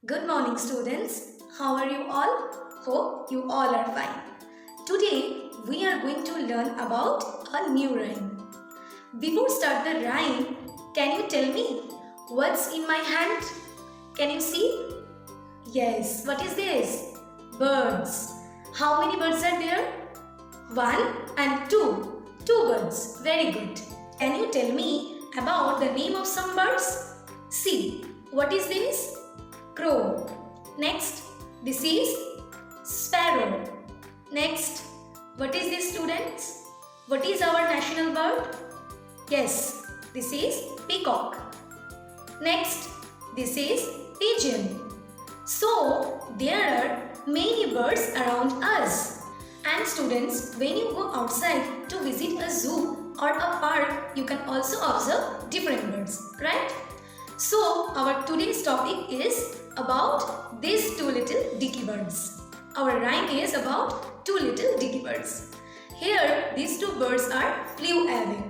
Good morning, students. How are you all? Hope you all are fine. Today we are going to learn about a new rhyme. Before start the rhyme, can you tell me what's in my hand? Can you see? Yes, what is this? Birds. How many birds are there? One and two. Two birds. Very good. Can you tell me about the name of some birds? See, what is this? Crow. Next, this is sparrow. Next, what is this, students? What is our national bird? Yes, this is peacock. Next, this is pigeon. So, there are many birds around us. And students, when you go outside to visit a zoo or a park, you can also observe different birds, right? So, our today's topic is about these two little dicky birds. Our rhyme is about two little dicky birds. Here, these two birds are flew away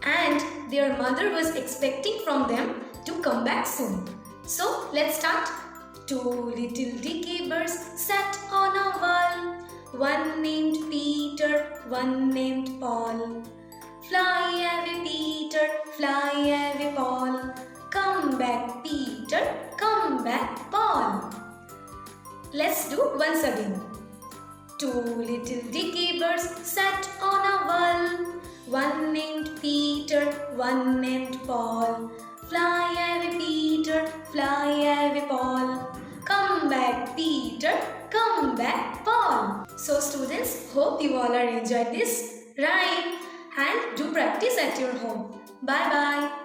and their mother was expecting from them to come back soon. So, let's start. Two little dicky birds sat on a wall. One named Peter, one named Paul. Fly away, Peter, fly away, Paul. Come back, Peter, come back, Paul. Let's do once again. Two little dicky birds sat on a wall. One named Peter, one named Paul. Fly away, Peter, fly away, Paul. Come back, Peter, come back, Paul. So students, hope you all are enjoyed this rhyme and do practice at your home. Bye bye.